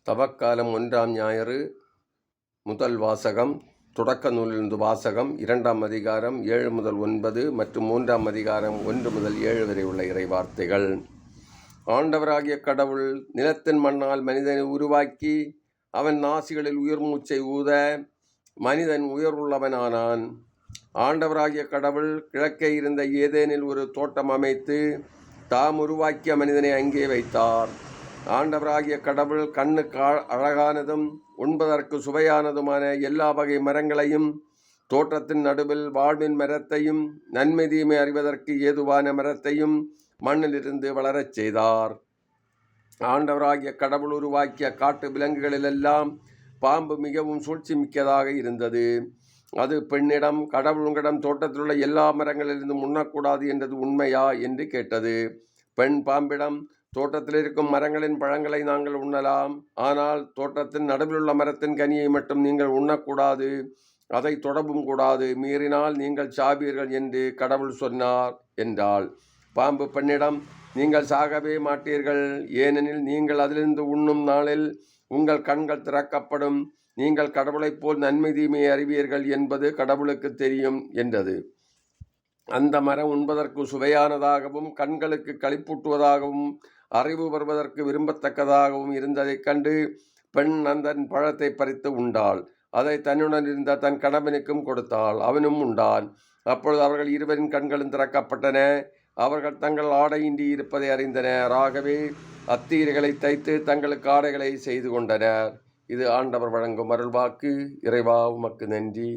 தவக்காலம் 1ஆம் ஞாயிறு முதல் வாசகம். தொடக்க நூலிலிருந்து வாசகம். 2ஆம் அதிகாரம் 7 முதல் 9 மற்றும் 3ஆம் அதிகாரம் 1 முதல் 7 வரை உள்ள இறைவார்த்தைகள். ஆண்டவராகிய கடவுள் நிலத்தின் மண்ணால் மனிதனை உருவாக்கி அவன் நாசிகளில் உயிர் மூச்சை ஊத மனிதன் உயர்வுள்ளவனானான். ஆண்டவராகிய கடவுள் கிழக்கே இருந்த ஏதேனில் ஒரு தோட்டம் அமைத்து தாம் உருவாக்கிய மனிதனை அங்கே வைத்தார். ஆண்டவராகிய கடவுள் கண்ணுக்கு அழகானதும் உண்பதற்கு சுவையானதுமான எல்லா வகை மரங்களையும் தோட்டத்தின் நடுவில் வாழ்வின் மரத்தையும் நன்மை தீமை அறிவதற்கு ஏதுவான மரத்தையும் மண்ணிலிருந்து வளரச் செய்தார். ஆண்டவராகிய கடவுள் உருவாக்கிய காட்டு விலங்குகளிலெல்லாம் பாம்பு மிகவும் சூழ்ச்சி மிக்கதாக இருந்தது. அது பெண்ணிடம், கடவுள் உங்களிடம் தோட்டத்தில் உள்ள எல்லா மரங்களிலிருந்தும் உண்ணக்கூடாது என்றது உண்மையா என்று கேட்டது. பெண் பாம்பிடம், தோட்டத்தில் இருக்கும் மரங்களின் பழங்களை நாங்கள் உண்ணலாம், ஆனால் தோட்டத்தின் நடுவில் உள்ள மரத்தின் கனியை மட்டும் நீங்கள் உண்ணக்கூடாது, அதை தொடவும் கூடாது, மீறினால் நீங்கள் சாவீர்கள் என்று கடவுள் சொன்னார் என்றாள். பாம்பு பெண்ணிடம், நீங்கள் சாகவே மாட்டீர்கள், ஏனெனில் நீங்கள் அதிலிருந்து உண்ணும் நாளில் உங்கள் கண்கள் திறக்கப்படும், நீங்கள் கடவுளைப் போல் நன்மை தீமையை அறிவீர்கள் என்பது கடவுளுக்கு தெரியும் என்றது. அந்த மரம் உண்பதற்கு சுவையானதாகவும் கண்களுக்கு களிப்பூட்டுவதாகவும் அறிவு வருவதற்கு விரும்பத்தக்கதாகவும் இருந்ததைக் கண்டு பெண் அந்த பழத்தை பறித்து உண்டாள். அதை தன்னுடன் இருந்த தன் கணவனுக்கும் கொடுத்தாள். அவனும் உண்டான். அப்பொழுது அவர்கள் இருவரின் கண்களும் திறக்கப்பட்டன. அவர்கள் தங்கள் ஆடையின்றி இருப்பதை அறிந்தனர். ஆகவே அத்தீரைகளை தைத்து தங்களுக்கு ஆடைகளை செய்து கொண்டனர். இது ஆண்டவர் வழங்கும் அருள்வாக்கு. இறைவா, உமக்கு நன்றி.